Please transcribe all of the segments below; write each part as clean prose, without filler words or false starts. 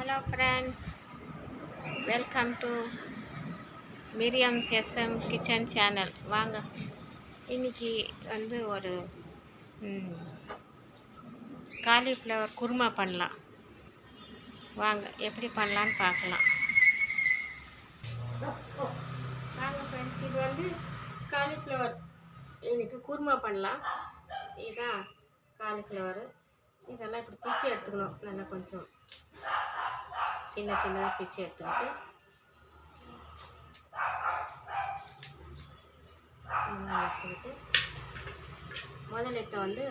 Hello friends, welcome to Miriam's S.m.K Channel. வாங்க இன்னைக்கு வந்து ஒரு காலிஃப்ளவர் குருமா பண்ணலாம். வாங்க எப்படி பண்ணலான்னு பார்க்கலாம். வாங்க ஃப்ரெண்ட்ஸ், இது வந்து காலிஃப்ளவர் இன்னைக்கு குருமா பண்ணலாம். இதுதான் காலிஃப்ளவர். இதெல்லாம் இப்படி பிச்சு எடுத்துக்கணும். நல்லா கொஞ்சம் சின்ன சின்னதாக பிச்சு எடுத்துக்கிட்டு முதலத்தை வந்து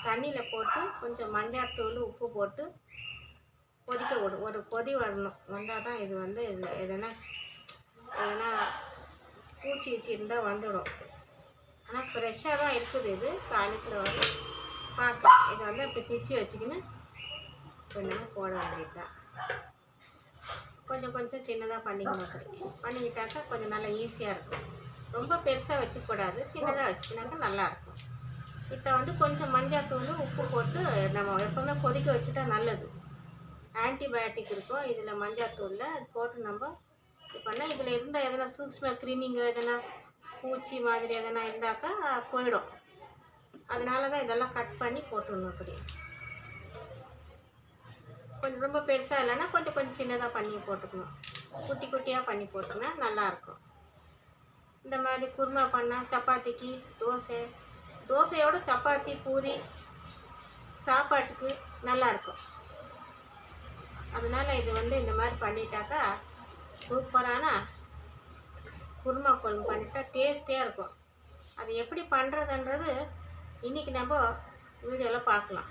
தண்ணியில் போட்டு கொஞ்சம் மஞ்சள் உப்பு போட்டு கொதிக்க விடும். ஒரு கொதி வரணும். வந்தால் தான் இது வந்து இதில் எதனா பூச்சி இருந்தால் வந்துடும். ஆனால் ஃப்ரெஷ்ஷாக தான் இருக்குது. இது காலிஃப்ளவர் பார்க்கலாம். இதை வந்து அப்படி பிச்சு வச்சுக்கின்னு கொஞ்சம் போட வேண்டியது தான். கொஞ்சம் கொஞ்சம் சின்னதாக பண்ணிக்கிட்டாக்கா கொஞ்சம் நல்லா ஈஸியாக இருக்கும். ரொம்ப பெருசாக வச்சுக்கூடாது, சின்னதாக வச்சுக்கினாக்கா நல்லாயிருக்கும். இதை வந்து கொஞ்சம் மஞ்சள் உப்பு போட்டு நம்ம எப்போவுமே கொதிக்க வச்சுட்டா நல்லது. ஆன்டிபயோட்டிக் இருக்கும் இதில் மஞ்சள் அது போட்டு நம்ம இது பண்ணால் இதில் இருந்தால் எதனா சூக்ஷ்ம கிருமிங்க எதனா பூச்சி மாதிரி எதனா இருந்தாக்கா போயிடும். அதனால தான் இதெல்லாம் கட் பண்ணி போட்டுடணும். அப்படி கொஞ்சம் ரொம்ப பெருசாக இல்லைன்னா கொஞ்சம் கொஞ்சம் சின்னதாக பண்ணி போட்டுக்கணும். குட்டி குட்டியாக பண்ணி போட்டோம்னா நல்லாயிருக்கும். இந்த மாதிரி குருமா பண்ணால் சப்பாத்திக்கு தோசையோட சப்பாத்தி பூரி சாப்பாட்டுக்கு நல்லாயிருக்கும். அதனால் இது வந்து இந்த மாதிரி பண்ணிட்டாக்கா சூப்பரான குருமா குழம்பு பண்ணிட்டா டேஸ்டியாக இருக்கும். அது எப்படி பண்ணுறதுன்றது இன்றைக்கி நம்ம வீடியோவில் பார்க்கலாம்.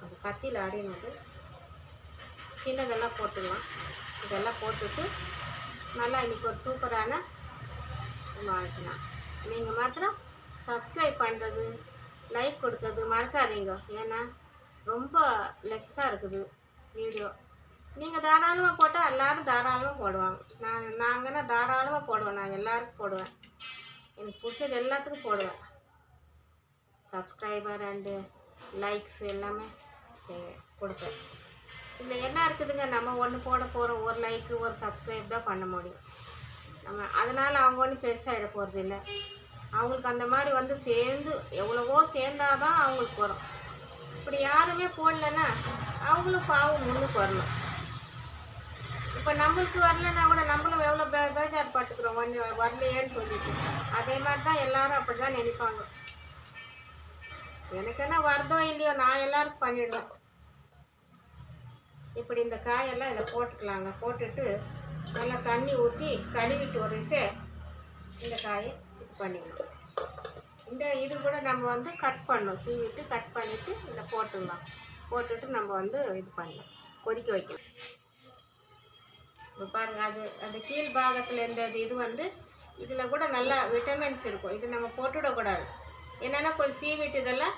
அது கத்தியில் அடினது சின்னதெல்லாம் போட்டுடலாம். இதெல்லாம் போட்டுட்டு நல்லா இன்றைக்கி ஒரு சூப்பரான வாங்கிக்கலாம். நீங்கள் மாத்திரம் சப்ஸ்கிரைப் பண்ணுறது லைக் கொடுக்கறது மறக்காதீங்க. ஏன்னா ரொம்ப லெஸ்ஸாக இருக்குது வீடியோ. நீங்கள் தாராளமாக போட்டால் எல்லோரும் தாராளமாக போடுவாங்க. நாங்கன்னா தாராளமாக போடுவேன். நான் எல்லாருக்கும் போடுவேன். எனக்கு பிடிச்சது எல்லாத்துக்கும் போடுவேன். சப்ஸ்கிரைபர் அண்டு லைக்ஸ் எல்லாமே கொடுப்பேன். இதில் என்ன இருக்குதுங்க, நம்ம ஒன்று போட போகிறோம். ஒரு லைக்கு ஒரு சப்ஸ்கிரைப் தான் பண்ண முடியும் நம்ம. அதனால் அவங்க ஒன்றும் பெருசாக இட போகிறது இல்லை. அவங்களுக்கு அந்த மாதிரி வந்து சேர்ந்து எவ்வளவோ சேர்ந்தாதான் அவங்களுக்கு வரும். இப்படி யாருமே போடலைன்னா அவங்களும் பாவம் முன்னுக்கு வரணும். இப்போ நம்மளுக்கு வரலன்னா கூட நம்மளும் எவ்வளோ பேஜார் பட்டுக்கிறோம் வரலையேன்னு சொல்லிட்டு. அதே மாதிரி தான் எல்லோரும் அப்படி தான் நினைப்பாங்க. எனக்கு என்ன வருதோ இல்லையோ நான் எல்லாருக்கும் பண்ணிடுவேன். இப்படி இந்த காயெல்லாம் இதில் போட்டுக்கலாங்க. போட்டுட்டு நல்லா தண்ணி ஊற்றி கழுவிட்டு ஒரு இந்த காயை இது பண்ணிக்கலாம். இது கூட நம்ம வந்து கட் பண்ணணும். சீவிட்டு கட் பண்ணிவிட்டு இதில் போட்டுடலாம். போட்டுட்டு நம்ம வந்து இது பண்ணலாம், கொதிக்க வைக்கலாம். இப்போ பாருங்கள், அது கீழ் பாகத்தில் இருந்தது. இது வந்து இதில் கூட நல்லா விட்டமின்ஸ் இருக்கும். இது நம்ம போட்டுவிடக்கூடாது. என்னென்னா கொஞ்சம் சீவிட்டு இதெல்லாம்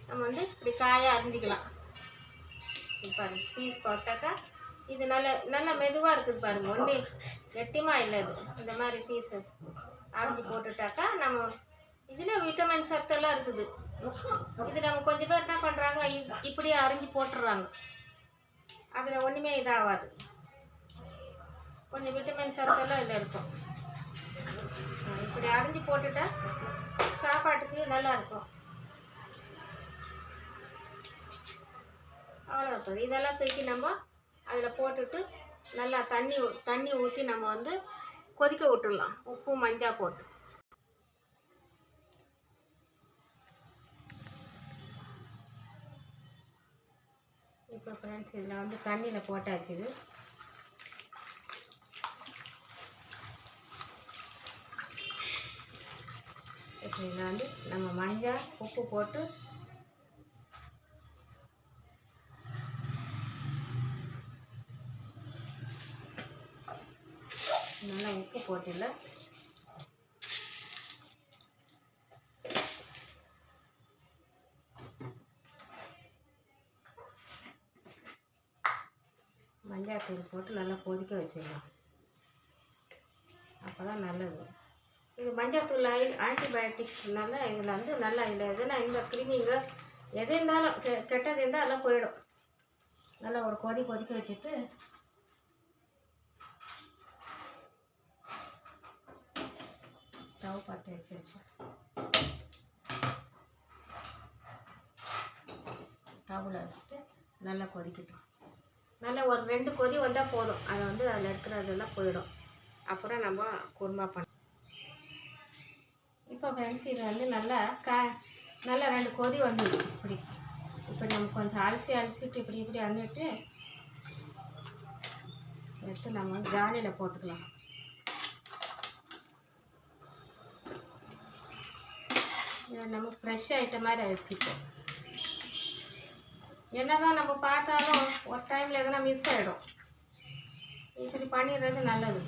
நம்ம வந்து இப்படி காயாக அரிஞ்சிக்கலாம். பாருங்கள், பீஸ் போட்டாக்கா இது நல்லா மெதுவாக இருக்குது. பாருங்கள், ஒன்றே கெட்டியமாக இல்லை. இது இந்த மாதிரி பீசஸ் அரிஞ்சு போட்டுட்டாக்கா நம்ம இதில் விட்டமின் சத்தெல்லாம் இருக்குது. இது நம்ம கொஞ்சம் பேர் என்ன பண்ணுறாங்க, இப்படியே அரிஞ்சு போட்டுடுறாங்க. அதில் ஒன்றுமே இதாகாது. கொஞ்சம் விட்டமின் சத்தெல்லாம் இதில் இருக்கும். இப்படி அரிஞ்சு போட்டுட்டா சாப்பாட்டுக்கு நல்லாயிருக்கும். அவ்வளோதான். இதெல்லாம் தூக்கி நம்ம அதில் போட்டுட்டு நல்லா தண்ணி ஊற்றி நம்ம வந்து கொதிக்க விட்டுடலாம். உப்பு மஞ்சள் போட்டு. இப்போ ஃப்ரெண்ட்ஸ், இதில் வந்து தண்ணியில் போட்டாச்சு. இது இப்போ இதில் வந்து நம்ம மஞ்சள் உப்பு போட்டு நல்லா உப்பு போட்டுல மஞ்சள் தூள் போட்டு நல்லா கொதிக்க வச்சிடலாம். அப்போ தான் நல்லது. இது மஞ்சள் தூள் ஆன்டிபயோட்டிக்னால இதில் வந்து நல்லா இல்லை. எதுனா இந்த கிருமிங்க எது இருந்தாலும் கெட்டது இருந்தால் எல்லாம் போயிடும். நல்லா ஒரு கொதிக்க வச்சுட்டு ஸ்டவ் பற்ற வச்சு ஸ்டவ்வில் வச்சுட்டு நல்லா கொதிக்கட்டும். நல்லா ஒரு 2 கொதி வந்தால் போதும். அதை வந்து அதில் இருக்கிறதெல்லாம் போயிடும். அப்புறம் நம்ம குருமா பண்ண. இப்போ ஃப்ரெண்ட்ஸ் இது வந்து நல்லா நல்லா 2 கொதி வந்துடும். இப்படி இப்போ நம்ம கொஞ்சம் அலசிட்டு இப்படி அண்ணிட்டு எடுத்து நம்ம ஜாலியில் போட்டுக்கலாம். இதை நம்ம ஃப்ரெஷ் ஐட்டம் மாதிரி வச்சுப்போம். என்னதான் நம்ம பார்த்தாலும் ஒரு டைமில் எதனா மிஸ் ஆகிடும். இப்படி பண்ணிடுறது நல்லது.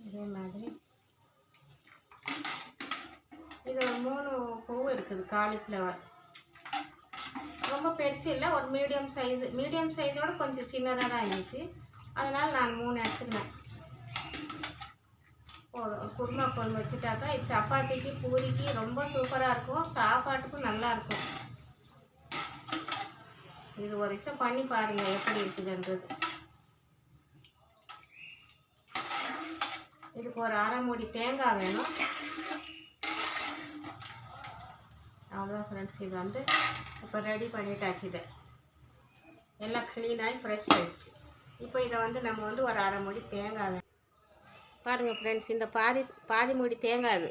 இதே மாதிரி இது 3 பூ இருக்குது. காலிஃப்ளவர் ரொம்ப பெருசு இல்லை, ஒரு மீடியம் சைஸோட கொஞ்சம் சின்னதாக தான் இருந்துச்சு. அதனால் நான் 3 எடுத்துக்கினேன். குருமா கொண்டு வச்சுட்டாக்கா இது சப்பாத்திக்கு பூரிக்கு ரொம்ப சூப்பராக இருக்கும். சாப்பாட்டுக்கும் நல்லாயிருக்கும். இது ஒரு விஷயம் பண்ணி பாருங்கள் எப்படி இருக்குதுன்றது. இதுக்கு ஒரு 1/2 மூடி தேங்காய் வேணும். அவ்வளோதான் ஃப்ரெண்ட்ஸ். இது வந்து இப்போ ரெடி பண்ணிட்டாச்சு. இதை எல்லாம் க்ளீனாகி ஃப்ரெஷ் ஆகிடுச்சு. இப்போ இதை வந்து நம்ம வந்து ஒரு 1/2 மூடி தேங்காய் வேணும். பாருங்கள் ஃப்ரெண்ட்ஸ், இந்த பாதி மூடி தேங்காய்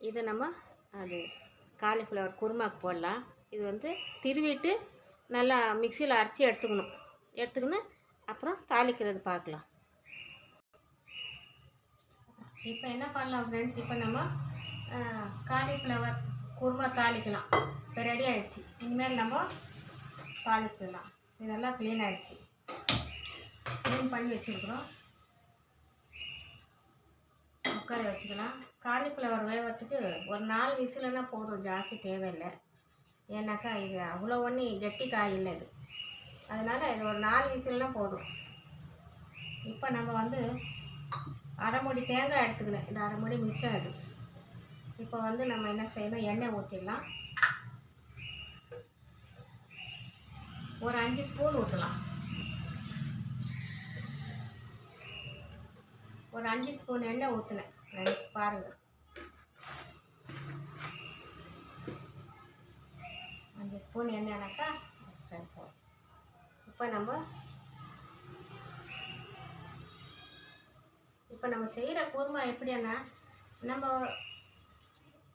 இது நம்ம அது காலிஃப்ளவர் குருமாக்கு போடலாம். இது வந்து திருவிட்டு நல்லா மிக்சியில் அரைச்சி எடுத்துக்கணும். அப்புறம் தாளிக்கிறது பார்க்கலாம். இப்போ என்ன பண்ணலாம் ஃப்ரெண்ட்ஸ், இப்போ நம்ம காலிஃப்ளவர் குருமா தாளிக்கலாம். இப்போ ரெடி ஆகிடுச்சு. இனிமேல் நம்ம தாளிச்சிடலாம். இதெல்லாம் க்ளீன் ஆகிடுச்சு. க்ளீன் பண்ணி வச்சுருக்குறோம். குக்கரை வச்சுக்கலாம். காலிஃப்ளவர் வேகிறதுக்கு ஒரு 4 விசிலுன்னா போதும், ஜாஸ்தி தேவையில்லை. ஏன்னாக்கா இது அவ்வளோ ஒன்றும் கெட்டி காய் இல்லை இது. அதனால் இது ஒரு 4 விசில்னா போதும். இப்போ நம்ம வந்து 1/2 மூடி தேங்காய் எடுத்துக்கிறேன். இது 1/2 மூடி மிச்சம் அது. இப்போ வந்து நம்ம என்ன செய்யணும், எண்ணெய் ஊற்றிடலாம். ஒரு 5 ஸ்பூன் ஊற்றலாம். ஒரு 5 ஸ்பூன் எண்ணெய் ஊற்றினேன். பாருங்கள், 5 ஸ்பூன் எண்ணெய்னாக்கா இப்போ நம்ம செய்கிற குருமா எப்படின்னா, நம்ம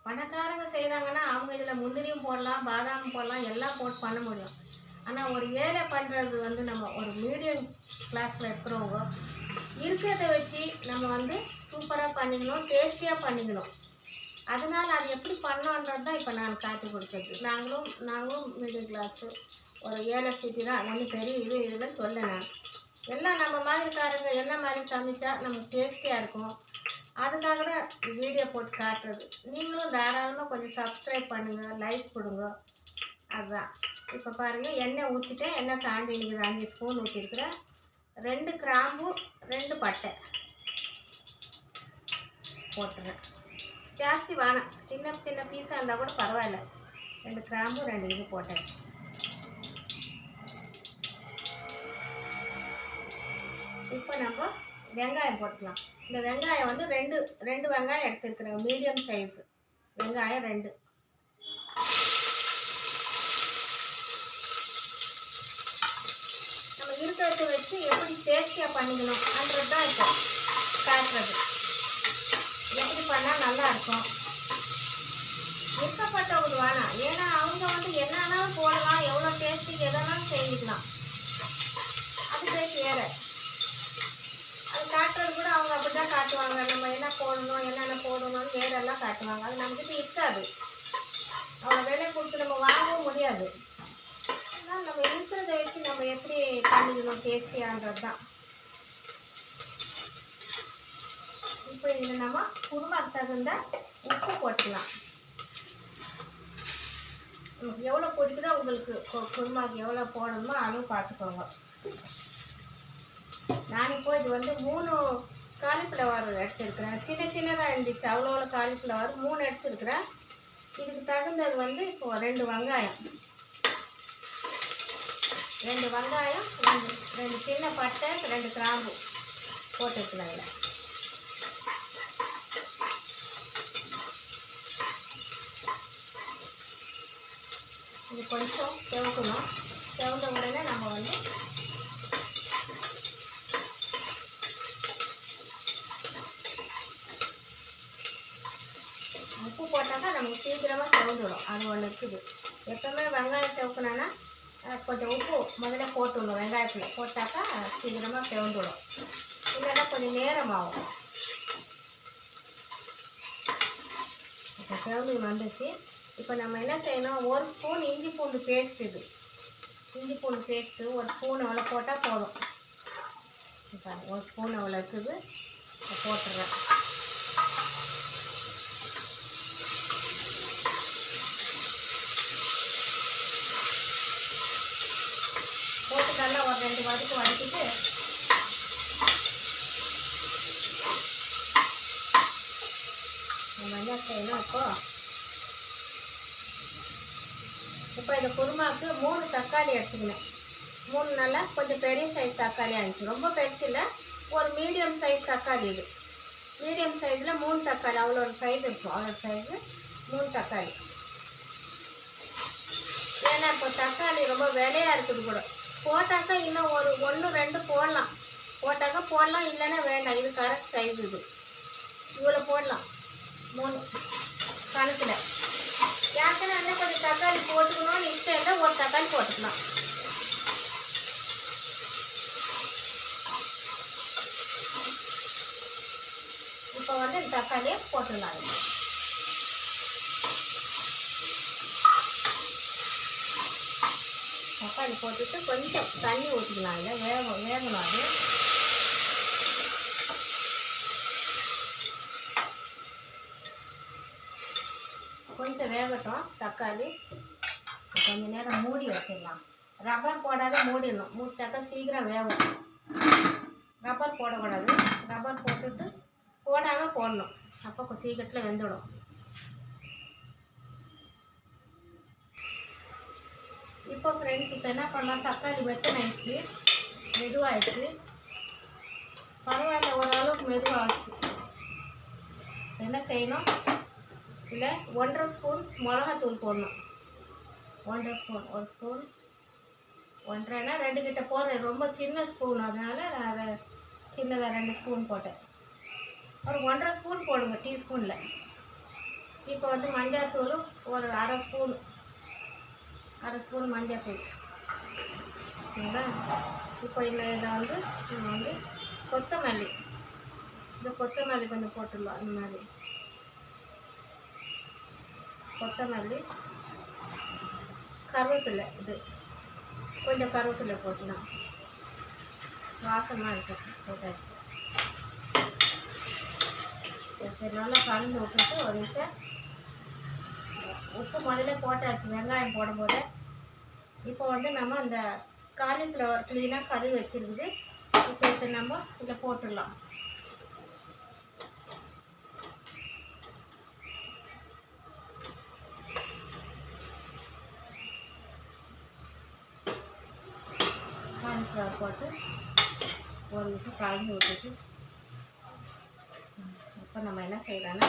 பணக்காரங்க செய்கிறாங்கன்னா அவங்க இதில் முந்திரியும் போடலாம், பாதாமும் போடலாம், எல்லாம் போட்டு பண்ண முடியும். ஆனால் ஒரு ஏழை பண்ணுறது வந்து நம்ம ஒரு மீடியம் கிளாஸில் இருக்கிறவங்க இருக்கிறத வச்சு நம்ம வந்து சூப்பராக பண்ணிக்கணும், டேஸ்டியாக பண்ணிக்கணும். அதனால் அது எப்படி பண்ணோன்றது தான் இப்போ நான் காட்டி கொடுத்தது. நாங்களும் மிடில் கிளாஸு ஒரு ஏழை ஸ்திதி தான். ஒன்றும் பெரிய இதில் சொல்ல நான் எல்லாம் நம்ம மாதிரிக்காரங்க என்ன மாதிரி சமைச்சா நமக்கு டேஸ்டியாக இருக்கும். அதுக்காக தான் வீடியோ போட்டு காட்டுறது. நீங்களும் தாராளமாக கொஞ்சம் சப்ஸ்கிரைப் பண்ணுங்கள், லைக் கொடுங்க. அதுதான். இப்போ பாருங்கள், எண்ணெய் ஊற்றிட்டேன். எண்ணெய் காண்டி இருக்குது. 5 ஸ்பூன் ஊற்றிருக்கிறேன். 2 கிராம்பு 2 பட்டை போட்டுறேன். ஜாஸ்தி வேணாம், சின்ன பீஸாக இருந்தால் கூட பரவாயில்ல. 2 கிராம்பு 2 இது போட்டேன். இப்போ நம்ம வெங்காயம் போட்டுக்கலாம். இந்த வெங்காயம் வந்து ரெண்டு வெங்காயம் எடுத்துருக்குறேன். மீடியம் சைஸு வெங்காயம் 2. நம்ம இருக்கிறத வச்சு எப்படி டேஸ்டியாக பண்ணிக்கணும்ன்றது தான் இப்போ காட்டுறது. எப்படி பண்ணால் நல்லாயிருக்கும். விருப்பப்பட்டவங்க வேணாம், ஏன்னா அவங்க வந்து என்னன்னாலும் போடலாம், எவ்வளோ டேஸ்ட்டுக்கு எதனாலும் செஞ்சுக்கலாம். அது பேசி வேறு. அது காட்டுறது கூட அவங்க அப்படி தான் காட்டுவாங்க. நம்ம என்ன போடணும், என்னென்ன போடணும்னு வேறெல்லாம் காட்டுவாங்க. அது நம்மக்கிட்ட இருக்காது. அவ்வளோ விலை கொடுத்து நம்ம வாங்கவும் முடியாது. அதனால் நம்ம இருக்கிறத வச்சு நம்ம எப்படி பண்ணிக்கணும் டேஸ்டியான்றது தான். இப்போ இதில் நம்ம குருமாக்கு தகுந்த உப்பு போட்டுக்கலாம். எவ்வளோ பிடிக்குதோ உங்களுக்கு குருமாவுக்கு எவ்வளோ போடணுமோ அளவு பார்த்துக்கோங்க. நான் இப்போ இது வந்து 3 காலிஃப்ளவர் எடுத்துருக்குறேன். சின்ன சின்னதாக இருந்துச்சு, அவ்வளோ காலிஃப்ளவர் 3 எடுத்துருக்குறேன். இதுக்கு தகுந்தது வந்து இப்போ 2 வெங்காயம், 2 சின்ன பட்டை, 2 கிராம்பு போட்டுருக்குறேன். இதில் இது கொஞ்சம் செவக்கணும். செவந்த உடனே நம்ம வந்து உப்பு போட்டால் தான் நமக்கு சீக்கிரமாக செவந்துடும். அது ஒன்று இருக்குது. எப்போவுமே வெங்காயம் செவக்கணுன்னா கொஞ்சம் உப்பு முதல்ல போட்டுடணும். வெங்காயத்தில் போட்டாக்கா சீக்கிரமாக செவந்துடும். இல்லைன்னா கொஞ்சம் நேரம் ஆகும். இப்போ செவந்து வந்துச்சு. இப்போ நம்ம என்ன செய்யணும், 1 ஸ்பூன் இஞ்சி பூண்டு பேஸ்ட். இது இஞ்சி பூண்டு பேஸ்ட்டு 1 ஸ்பூன் அவ்வளோ போட்டால் போதும். இப்போ 1 ஸ்பூன் அவ்வளோ இருக்குது, போட்டுடுறேன். போட்டு நல்லா ஒரு 2 வதக்கு வதக்கிட்டு நம்ம என்ன செய்யணும், இப்போ இந்த குருமாவுக்கு 3 தக்காளி எடுத்துக்கினேன். 3 நல்லா கொஞ்சம் பெரிய சைஸ் தக்காளி ஆகிடுச்சு. ரொம்ப பெருசு இல்லை, ஒரு மீடியம் சைஸ் தக்காளி. இது மீடியம் சைஸில் 3 தக்காளி, அவ்வளோ ஒரு சைஸ் இருக்கும். அவ்வளோ சைஸு 3 தக்காளி. ஏன்னா இப்போ தக்காளி ரொம்ப விலையாக இருக்குது கூட. போட்டாக்கா இன்னும் ஒரு 1 2 போடலாம். போட்டாக்கா போடலாம், இல்லைன்னா வேண்டாம். இது கரெக்ட் சைஸ். இது இவ்வளோ போடலாம் 3 கணக்கில். யாருக்குன்னா இன்னும் கொஞ்சம் தக்காளி போட்டுக்கணும்னு இஷ்டம் இல்லை, ஒரு தக்காளி போட்டுக்கலாம். இப்போ வந்து இந்த தக்காளியை போட்டுடலாம். தக்காளி போட்டுட்டு கொஞ்சம் தண்ணி ஊற்றிக்கலாம். இல்லை வேகணும். அது கொஞ்சம் வேகட்டும் தக்காளி. கொஞ்சம் நேரம் மூடி வச்சிடலாம். ரப்பர் போடாத மூடிடணும். மூட்டாக்கா சீக்கிரம் வேகும். ரப்பர் போடக்கூடாது. ரப்பர் போட்டுட்டு போடாமல் போடணும். அப்போ சீக்கிரத்தில் வெந்துடும். இப்போ ஃப்ரெண்ட்ஸ், இப்போ என்ன பண்ணலாம், தக்காளி வெட்டனாயிடுச்சு, மெதுவாகிடுச்சு. பரவாயில்ல, ஓரளவுக்கு மெதுவாகிடுச்சு. என்ன செய்யணும், இல்லை 1.5 ஸ்பூன் மிளகாத்தூள் போடணும். 1.5 ஸ்பூன், 1 ஸ்பூன் 1.5னா 2 கிட்ட போடுறேன். ரொம்ப சின்ன ஸ்பூன், அதனால் நான் அதை சின்னதாக 2 ஸ்பூன் போட்டேன். ஒரு 1.5 ஸ்பூன் போடுங்க டீஸ்பூனில். இப்போ வந்து மஞ்சள் ஒரு அரை ஸ்பூன் மஞ்சள் தூள். சரிங்களா? இப்போ இதில் வந்து நம்ம வந்து கொத்தமல்லி, இந்த கொத்தமல்லி கொஞ்சம் போட்டுடலாம். இந்த மாதிரி கொத்தமல்லி, கருவேப்பிலை, இது கொஞ்சம் கருவேப்பிலை போட்டுலாம், வாசமாக இருக்கும். போட்டாச்சு. சரி, நல்லா கலந்து விட்டுட்டு ஒரு நிமிஷம். உப்பு முதல்ல போட்டாச்சு வெங்காயம் போடும்போது. இப்போ வந்து நம்ம அந்த காலிஃப்ளவர் க்ளீனாக கழுவி வச்சுருக்குது. இப்போ இதை நம்ம இதில் போட்டுடலாம். காலிஃப்ளவர் போட்டு ஒரு நிமிஷம் கலந்து விட்டுட்டு இப்போ நம்ம என்ன செய்யலாம்னா,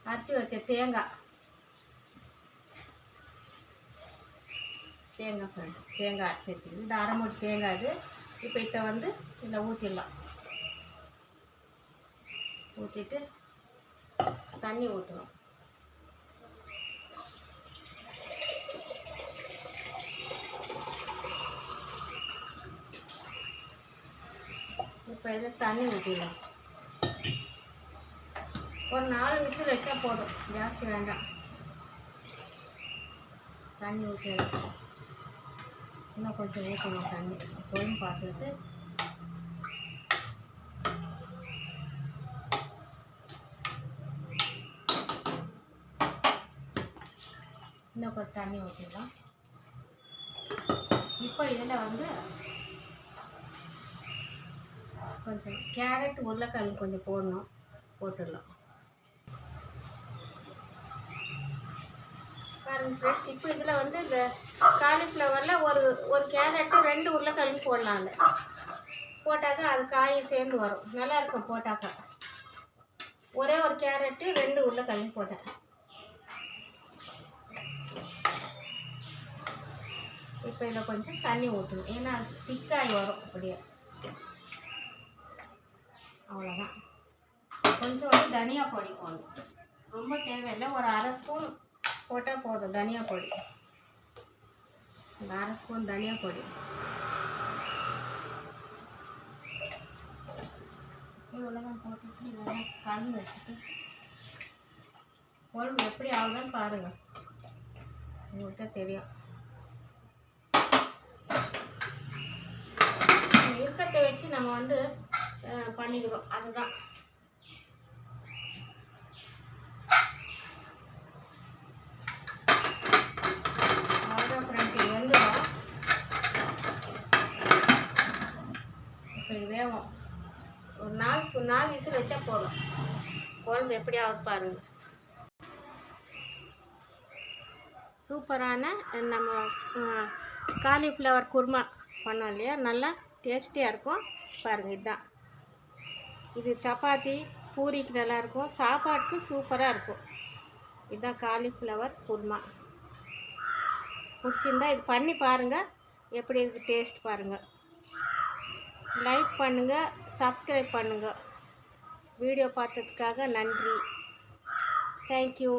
அரைச்சி வச்ச தேங்காய் ஃப்ரெண்ட்ஸ், தேங்காய் அரைச்சி வச்சுருக்கு. இந்த அரை மூட்டை தேங்காய். இது இப்போ இதை வந்து இதில் ஊற்றிடலாம். ஊற்றிட்டு தண்ணி ஊற்றணும். இப்போ இதில் தண்ணி ஊற்றிடலாம். ஒரு 4 விசில் வச்சா போதும், ஜாஸ்தி வேண்டாம். தண்ணி ஊற்றி இன்னும் கொஞ்சம் ஊற்றணும் தண்ணி. போயும் பார்த்துட்டு இன்னும் கொஞ்சம் தண்ணி ஊற்றிடலாம். இப்போ இதில் வந்து கொஞ்சம் கேரட் உருளைக்கிழங்கு கொஞ்சம் போடணும், போட்டுடலாம். பாருங்க ஃப்ரெண்ட்ஸ், இப்போ இதில் வந்து இந்த காலிஃப்ளவரில் ஒரு கேரட்டு 2 உருளைக்கிழங்கு போடலாம். போட்டாக்கா அது காய் சேர்ந்து வரும், நல்லாயிருக்கும். போட்டாக்கா ஒரே ஒரு கேரட்டு 2 உருளைக்கிழங்கு போட்டேன். இப்போ இதில் கொஞ்சம் தண்ணி ஊற்றணும், ஏன்னா அது திக்காய் வரும் அப்படியே. அவ்வளோதான். கொஞ்சம் வந்து தனியா பொடி போடணும், ரொம்ப தேவையில்லை. ஒரு 1/2 ஸ்பூன் போட்டால் போதும் தனியா பொடி. ஒரு 1/2 ஸ்பூன் தனியா பொடி. இவ்வளோதான் போட்டுட்டு இதெல்லாம் கலந்து வச்சுட்டு குழம்பு எப்படி ஆகுதுன்னு பாருங்கள், உங்கள்கிட்ட தெரியும். இறுக்கத்தை வச்சு நம்ம வந்து பண்ணிக்கிறோம், அதுதான். அவ்வளோதான் ஃப்ரெண்ட்ஸ், இது வந்துடும். இப்போ இது வேகும். ஒரு 4 விசில் வச்சா போதும். குழம்பு எப்படி ஆகுது பாருங்கள். சூப்பரான நம்ம காலிஃப்ளவர் குருமா பண்ணோம் இல்லையா, நல்லா டேஸ்டியாக இருக்கும். பாருங்கள், இதுதான். இது சப்பாத்தி பூரிக்கு நல்லாயிருக்கும், சாப்பாட்டுக்கு சூப்பராக இருக்கும். இதுதான் காலிஃப்ளவர் குருமா. பிடிச்சிருந்தா இது பண்ணி பாருங்கள், எப்படி இருக்குது டேஸ்ட் பாருங்கள். லைக் பண்ணுங்கள், சப்ஸ்கிரைப் பண்ணுங்கள். வீடியோ பார்த்ததுக்காக நன்றி. தேங்க்யூ.